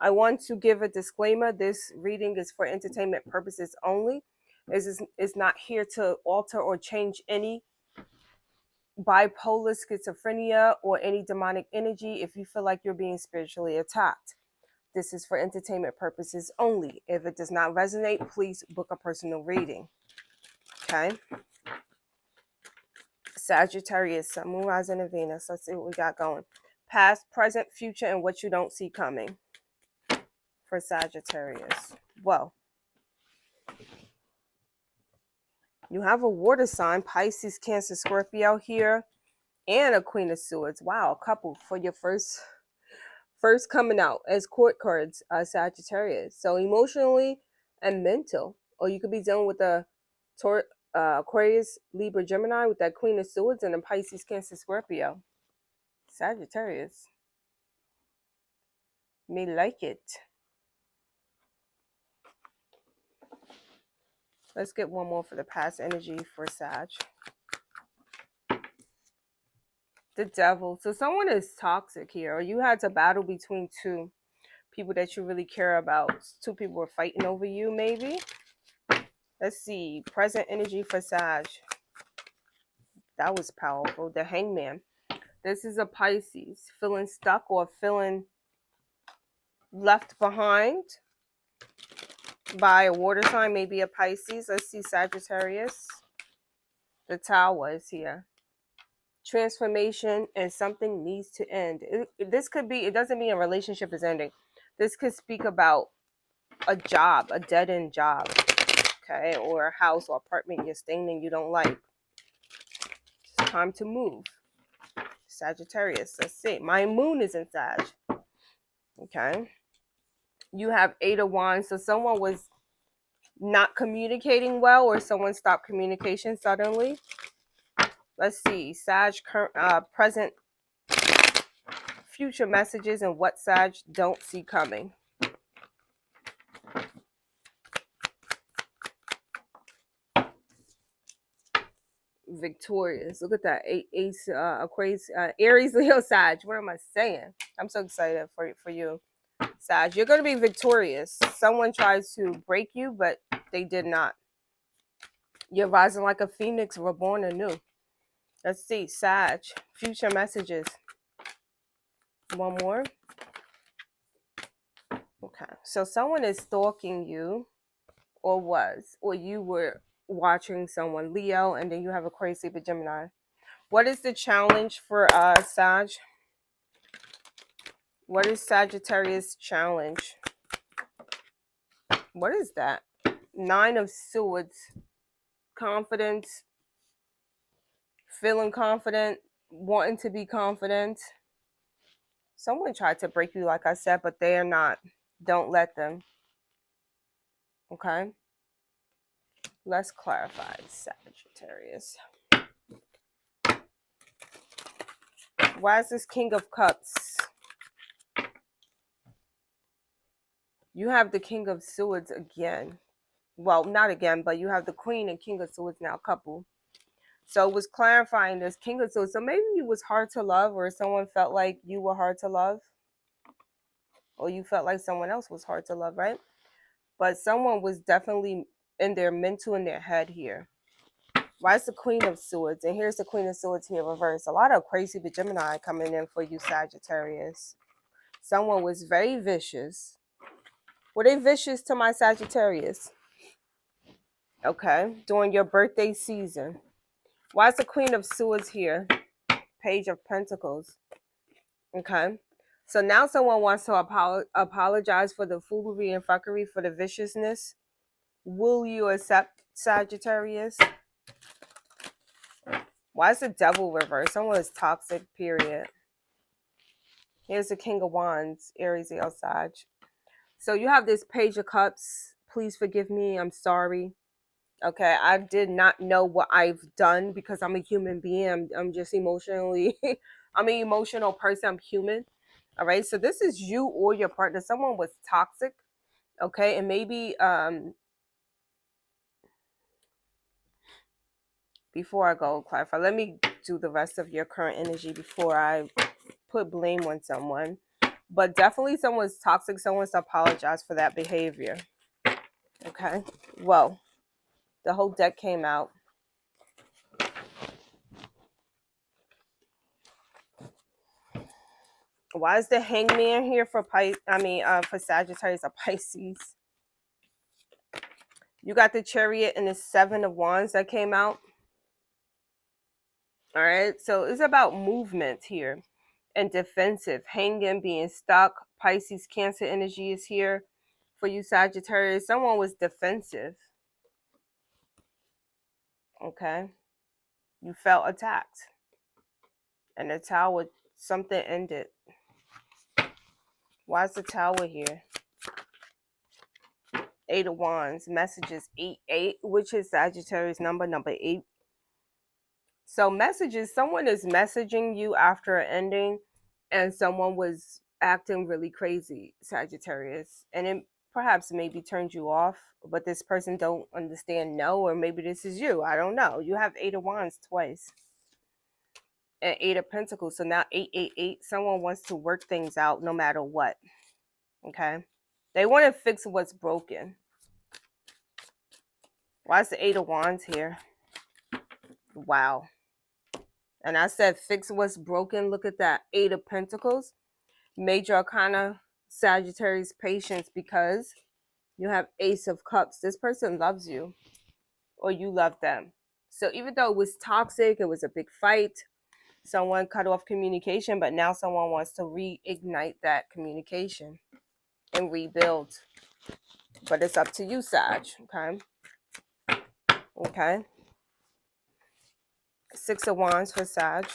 I want to give a disclaimer. This reading is for entertainment purposes only. Is not here to alter or change any bipolar, schizophrenia, or any demonic energy if you feel like you're being spiritually attacked. This is for entertainment purposes only. If it does not resonate, please book a personal reading. Okay? Sagittarius, Sun, Moon, Rising, and Venus. Let's see what we got going. Past, present, future, and what you don't see coming for Sagittarius. Well, you have a water sign, Pisces, Cancer, Scorpio here, and a Queen of Swords. Wow, a couple for your first coming out as court cards, Sagittarius. So emotionally and mental, or you could be dealing with a Aquarius, Libra, Gemini with that Queen of Swords and a Pisces, Cancer, Scorpio. Sagittarius may like it. Let's get one more for the past energy for Sag. The Devil. So someone is toxic here, or you had to battle between two people that you really care about. Two people were fighting over you, maybe. Let's see. Present energy for Sag. That was powerful. The Hangman. This is a Pisces. Feeling stuck or feeling left behind by a water sign, maybe a Pisces. Let's see Sagittarius. The Tower is here. Transformation, and something needs to end. This could be, it doesn't mean a relationship is ending. This could speak about a job, a dead-end job, okay, or a house or apartment you're staying in you don't like. It's time to move. Sagittarius, let's see. My moon is in Sag. Okay. You have 8 of Wands, so someone was not communicating well, or someone stopped communication suddenly. Let's see. Sag, present, future messages, and what Sag don't see coming. Victorious. Look at that. Ace, Aquarius, Aries, Leo, Sag. What am I saying? I'm so excited for you, Sag. You're going to be victorious. Someone tries to break you, but they did not. You're rising like a phoenix, reborn anew. Let's see. Sag, future messages. One more. Okay. So someone is stalking you, or was, or you were watching someone, Leo, and then you have a crazy but Gemini. What is the challenge for Sag? What is Sagittarius challenge? What is that? 9 of Swords. Confidence. Feeling confident. Wanting to be confident. Someone tried to break you, like I said, but they are not. Don't let them. Okay? Let's clarify Sagittarius. Why is this King of Cups? You have the King of Swords again. Well, not again, but you have the Queen and King of Swords now, couple. So it was clarifying this King of Swords. So maybe you was hard to love, or someone felt like you were hard to love, or you felt like someone else was hard to love, right? But someone was definitely in their mental, in their head here. Why is the Queen of Swords? And here's the Queen of Swords here reversed. A lot of crazy but Gemini coming in for you, Sagittarius. Someone was very vicious. Were they vicious to my Sagittarius? Okay, during your birthday season. Why is the Queen of Swords here? Page of Pentacles. Okay. So now someone wants to apologize for the foolery and fuckery, for the viciousness. Will you accept, Sagittarius? Why is the Devil reversed? Someone is toxic, period. Here's the King of Wands, Aries, Leo, Sag. So you have this Page of Cups. Please forgive me. I'm sorry. Okay, I did not know what I've done, because I'm a human being. I'm just emotionally, I'm an emotional person. I'm human. All right, so this is you or your partner. Someone was toxic. Okay, and maybe before I go clarify, let me do the rest of your current energy before I put blame on someone. But definitely someone's toxic. Someone's to apologize for that behavior. Okay. Well, the whole deck came out. Why is the Hangman here for for Sagittarius or Pisces? You got the Chariot and the Seven of Wands that came out. All right. So it's about movement here and defensive. Hangman being stuck. Pisces, Cancer energy is here for you, Sagittarius. Someone was defensive. Okay. You felt attacked. And the Tower, something ended. Why is the Tower here? Eight of Wands, messages 8-8, which is Sagittarius number 8. So messages, someone is messaging you after an ending and someone was acting really crazy, Sagittarius. And it perhaps maybe turned you off, but this person don't understand no, or maybe this is you. I don't know. You have Eight of Wands twice. And Eight of Pentacles. So now 8-8-8, someone wants to work things out no matter what. Okay. They want to fix what's broken. Why is the Eight of Wands here? Wow. And I said fix what's broken. Look at that. Eight of Pentacles. Major Arcana, Sagittarius, patience, because you have Ace of Cups. This person loves you or you love them. So even though it was toxic, it was a big fight, someone cut off communication, but now someone wants to reignite that communication and rebuild. But it's up to you, Sag. Okay. Okay. Six of Wands for Sag.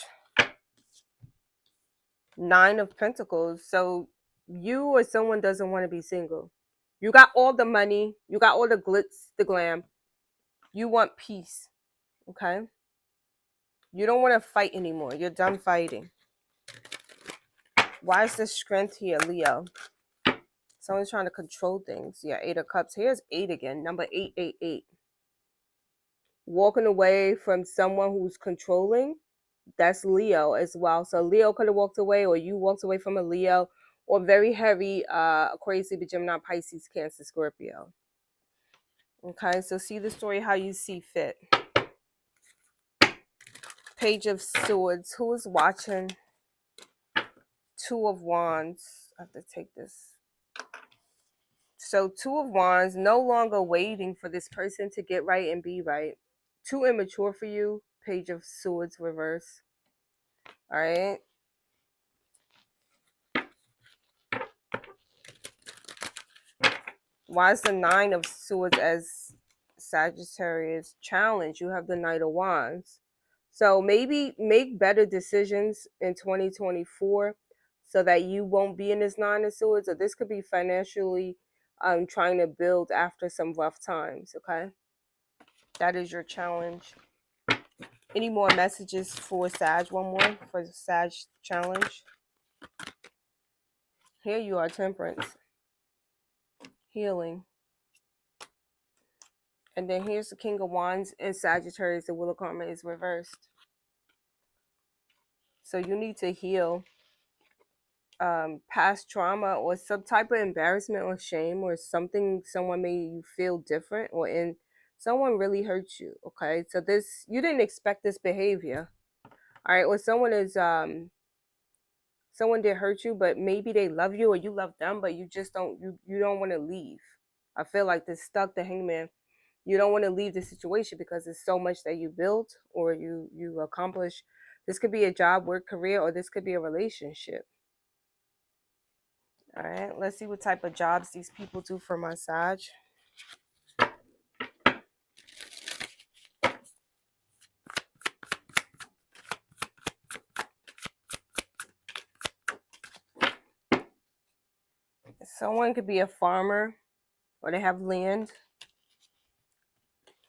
Nine of Pentacles. So you or someone doesn't want to be single. You got all the money. You got all the glitz, the glam. You want peace. Okay. You don't want to fight anymore. You're done fighting. Why is the Strength here, Leo? Someone's trying to control things. Yeah, Eight of Cups. Here's 8 again. Number 888. Walking away from someone who's controlling. That's Leo as well. So Leo could have walked away, or you walked away from a Leo, or very heavy crazy Gemini, Pisces, Cancer, Scorpio. Okay, so see the story how you see fit. Page of Swords. Who is watching? Two of Wands. I have to take this. So Two of Wands, no longer waiting for this person to get right and be right. Too immature for you. Page of Swords reverse. All right. Why is the Nine of Swords as Sagittarius challenge? You have the Knight of Wands. So maybe make better decisions in 2024 so that you won't be in this Nine of Swords, or this could be financially trying to build after some rough times, okay? That is your challenge. Any more messages for Sag? One more for Sag challenge. Here you are, Temperance. Healing. And then here's the King of Wands in Sagittarius. The Wheel of Karma is reversed. So you need to heal past trauma or some type of embarrassment or shame or something someone made you feel different, or in someone really hurt you. Okay, so this, you didn't expect this behavior. All right, or someone is someone did hurt you, but maybe they love you or you love them, but you just don't you don't want to leave. I feel like this stuck, the Hangman. You don't want to leave the situation because there's so much that you built or you accomplish. This could be a job, work, career, or this could be a relationship. All right, let's see what type of jobs these people do for massage. Someone could be a farmer or they have land,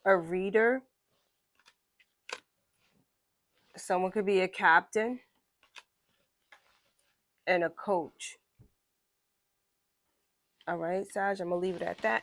a reader. Someone could be a captain and a coach. All right, Sag, I'm going to leave it at that.